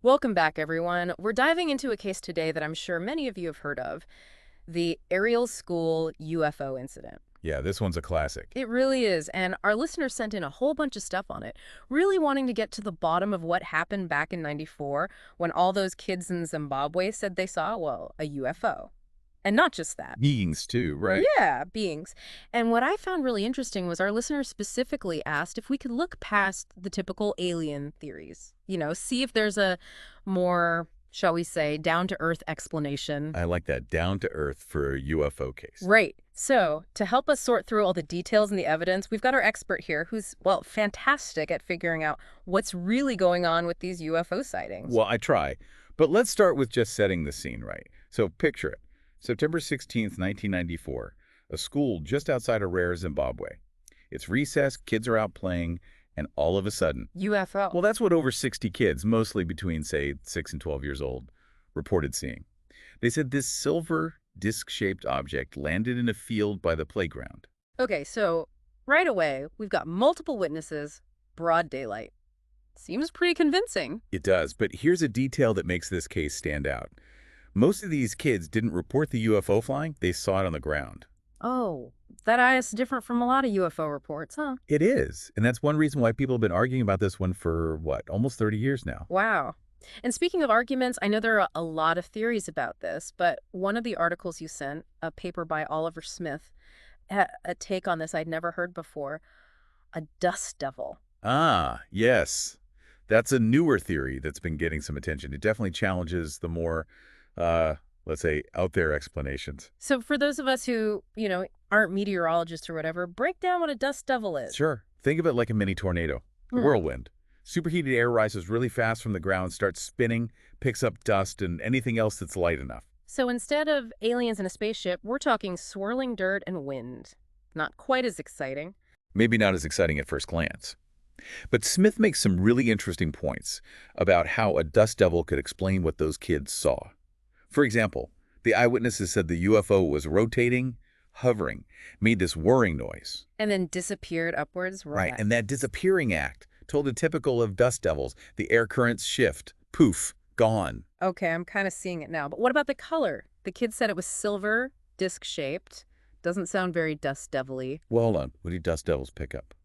Welcome back, everyone. We're diving into a case today that I'm sure many of you have heard of, the Ariel School UFO incident. Yeah, this one's a classic. It really is, and our listeners sent in a whole bunch of stuff on it, really wanting to get to the bottom of what happened back in '94 when all those kids in Zimbabwe said they saw, well, a UFO. And not just that. Beings, too, right? Yeah, beings. And what I found really interesting was our listeners specifically asked if we could look past the typical alien theories. See if there's a more, shall we say, down-to-earth explanation. I like that. Down to earth for a UFO case. Right. So, to help us sort through all the details and the evidence, we've got our expert here who's, well, fantastic at figuring out what's really going on with these UFO sightings. Well, I try. But let's start with just setting the scene right. So picture it. September 16th, 1994. A school just outside of Rare, Zimbabwe. It's recess, kids are out playing, and all of a sudden, UFO. well, that's what over 60 kids, mostly between, say, 6 and 12 years old, reported seeing. They said this silver disc-shaped object landed in a field by the playground. Okay, so right away, we've got multiple witnesses, broad daylight. Seems pretty convincing. It does, but here's a detail that makes this case stand out. Most of these kids didn't report the UFO flying, they saw it on the ground. Oh, that eye is different from a lot of UFO reports, huh? It is, and that's one reason why people have been arguing about this one for, what, almost 30 years now. Wow. And speaking of arguments, I know there are a lot of theories about this, but one of the articles you sent, a paper by Oliver Smith, had a take on this I'd never heard before, a dust devil. Ah, yes. That's a newer theory that's been getting some attention. It definitely challenges the more, let's say, out there explanations. So for those of us who, aren't meteorologists or whatever, break down what a dust devil is. Sure. Think of it like a mini tornado, a whirlwind. Superheated air rises really fast from the ground, starts spinning, picks up dust and anything else that's light enough. So instead of aliens in a spaceship, we're talking swirling dirt and wind. Not quite as exciting. Maybe not as exciting at first glance. But Smith makes some really interesting points about how a dust devil could explain what those kids saw. For example, the eyewitnesses said the UFO was rotating, hovering, made this whirring noise. And then disappeared upwards. Right, and that disappearing act told a typical of dust devils. The air currents shift, poof, gone. Okay, I'm kind of seeing it now. But what about the color? The kid said it was silver, disc-shaped. Doesn't sound very dust devil-y. Well, hold on. What do dust devils pick up?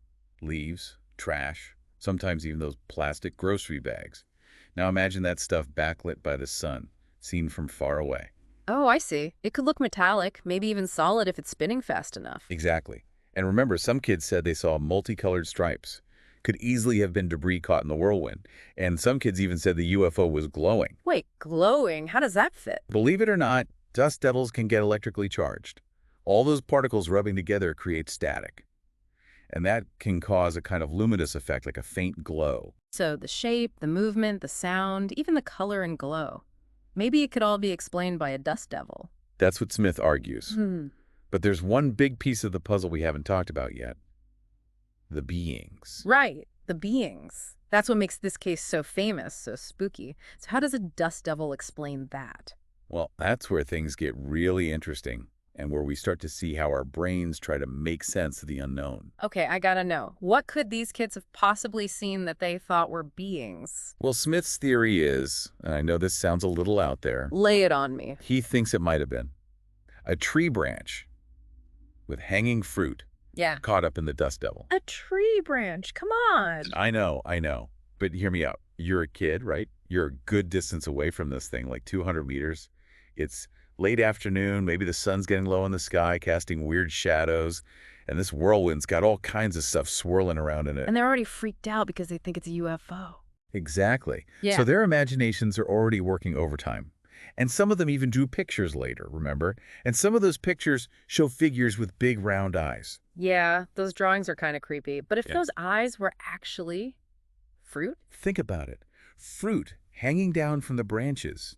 Leaves, trash, sometimes even those plastic grocery bags. Now imagine that stuff backlit by the sun, seen from far away. Oh, I see. It could look metallic, maybe even solid if it's spinning fast enough. Exactly. And remember, some kids said they saw multicolored stripes. Could easily have been debris caught in the whirlwind. And some kids even said the UFO was glowing. Wait, glowing? How does that fit? Believe it or not, dust devils can get electrically charged. All those particles rubbing together create static. And that can cause a kind of luminous effect, like a faint glow. So the shape, the movement, the sound, even the color and glow. Maybe it could all be explained by a dust devil. That's what Smith argues. Hmm. But there's one big piece of the puzzle we haven't talked about yet. The beings. Right, the beings. That's what makes this case so famous, so spooky. So how does a dust devil explain that? Well, that's where things get really interesting and where we start to see how our brains try to make sense of the unknown. Okay, I gotta know. What could these kids have possibly seen that they thought were beings? Well, Smith's theory is, and I know this sounds a little out there, Lay it on me. he thinks it might have been a tree branch with hanging fruit Yeah. caught up in the dust devil. A tree branch, come on. I know. But hear me out. You're a kid, right? You're a good distance away from this thing, like 200 meters. It's late afternoon, maybe the sun's getting low in the sky, casting weird shadows, and this whirlwind's got all kinds of stuff swirling around in it. And they're already freaked out because they think it's a UFO. Exactly. Yeah. So their imaginations are already working overtime. And some of them even drew pictures later, remember? And some of those pictures show figures with big round eyes. Yeah, those drawings are kind of creepy. But if Yeah. those eyes were actually fruit? Think about it. Fruit hanging down from the branches,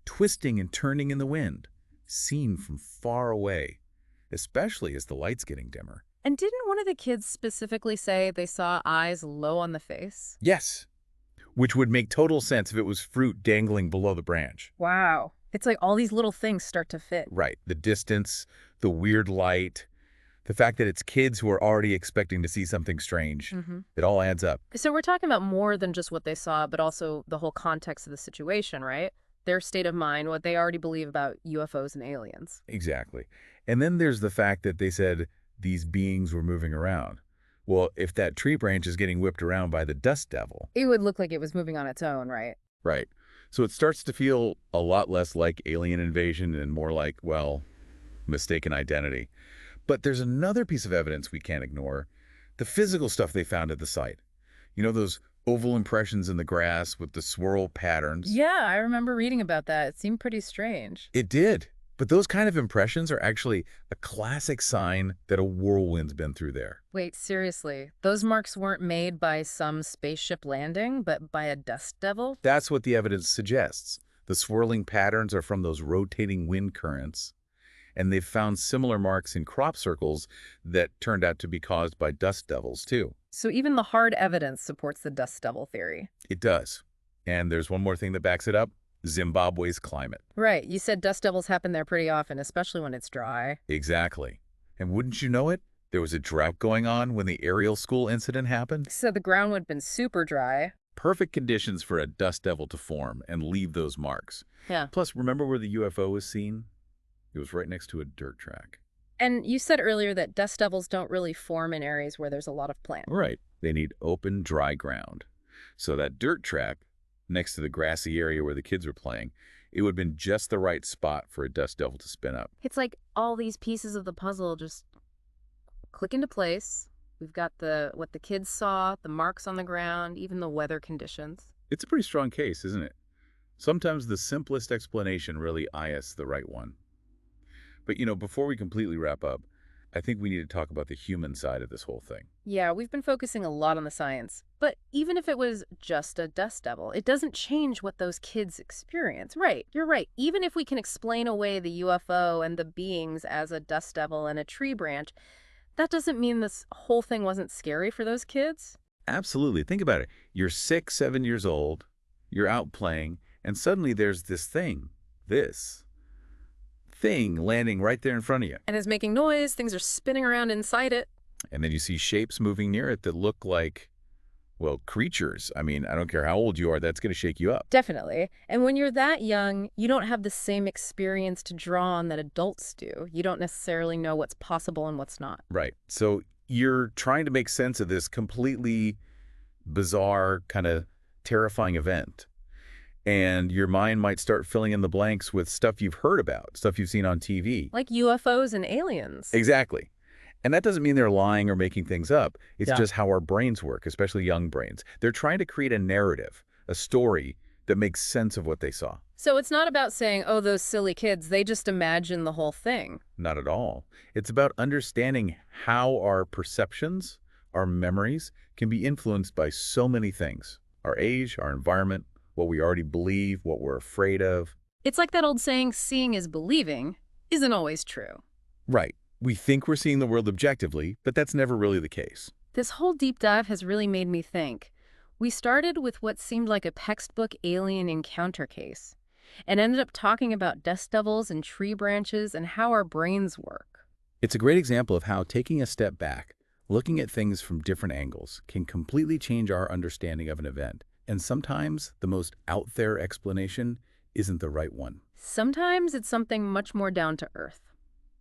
twisting and turning in the wind, seen from far away, especially as the light's getting dimmer. And didn't one of the kids specifically say they saw eyes low on the face? Yes, which would make total sense if it was fruit dangling below the branch. Wow. It's like all these little things start to fit. Right, the distance, the weird light, The fact that it's kids who are already expecting to see something strange, it all adds up. So we're talking about more than just what they saw, but also the whole context of the situation, right? Their state of mind, what they already believe about UFOs and aliens. Exactly. And then there's the fact that they said these beings were moving around. Well, if that tree branch is getting whipped around by the dust devil, It would look like it was moving on its own, right? right? So it starts to feel a lot less like alien invasion and more like, well, mistaken identity. But there's another piece of evidence we can't ignore, the physical stuff they found at the site. You know, those oval impressions in the grass with the swirl patterns? Yeah, I remember reading about that. It seemed pretty strange. It did. But those kind of impressions are actually a classic sign that a whirlwind's been through there. Wait, seriously, those marks weren't made by some spaceship landing, but by a dust devil? That's what the evidence suggests. The swirling patterns are from those rotating wind currents, and they've found similar marks in crop circles that turned out to be caused by dust devils, too. So even the hard evidence supports the dust devil theory. It does. And there's one more thing that backs it up, Zimbabwe's climate. Right, you said dust devils happen there pretty often, especially when it's dry. Exactly. And wouldn't you know it, there was a drought going on when the aerial school incident happened? So the ground would have been super dry. Perfect conditions for a dust devil to form and leave those marks. Yeah. Plus, remember where the UFO was seen? It was right next to a dirt track. And you said earlier that dust devils don't really form in areas where there's a lot of plant. Right. They need open, dry ground. So that dirt track, next to the grassy area where the kids were playing, it would have been just the right spot for a dust devil to spin up. It's like all these pieces of the puzzle just click into place. We've got what the kids saw, the marks on the ground, even the weather conditions. It's a pretty strong case, isn't it? Sometimes the simplest explanation really is the right one. But, before we completely wrap up, I think we need to talk about the human side of this whole thing. Yeah, we've been focusing a lot on the science. But even if it was just a dust devil, it doesn't change what those kids experience. Right, you're right. Even if we can explain away the UFO and the beings as a dust devil and a tree branch, that doesn't mean this whole thing wasn't scary for those kids. Absolutely. Think about it. You're 6, 7 years old, you're out playing, and suddenly there's this thing landing right there in front of you. And it's making noise, things are spinning around inside it. And then you see shapes moving near it that look like, well, creatures. I mean, I don't care how old you are, that's going to shake you up. Definitely. And when you're that young, you don't have the same experience to draw on that adults do. You don't necessarily know what's possible and what's not. Right. So you're trying to make sense of this completely bizarre, kind of terrifying event. And your mind might start filling in the blanks with stuff you've heard about, stuff you've seen on TV. Like UFOs and aliens. Exactly. And that doesn't mean they're lying or making things up. It's Yeah. just how our brains work, especially young brains. They're trying to create a narrative, a story that makes sense of what they saw. So it's not about saying, oh, those silly kids, they just imagine the whole thing. Not at all. It's about understanding how our perceptions, our memories, can be influenced by so many things. Our age, our environment, what we already believe, what we're afraid of. It's like that old saying, seeing is believing, isn't always true. Right. We think we're seeing the world objectively, but that's never really the case. This whole deep dive has really made me think. We started with what seemed like a textbook alien encounter case, and ended up talking about dust devils and tree branches and how our brains work. It's a great example of how taking a step back, looking at things from different angles, can completely change our understanding of an event. And sometimes the most out there explanation isn't the right one. Sometimes it's something much more down to earth.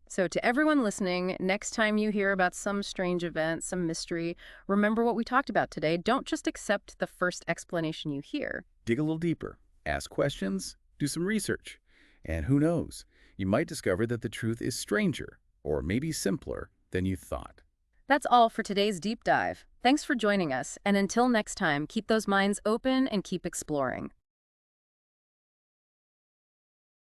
So to everyone listening, next time you hear about some strange event, some mystery, remember what we talked about today. Don't just accept the first explanation you hear. Dig a little deeper, ask questions, do some research. And who knows, you might discover that the truth is stranger, or maybe simpler, than you thought. That's all for today's deep dive. Thanks for joining us, and until next time, keep those minds open and keep exploring.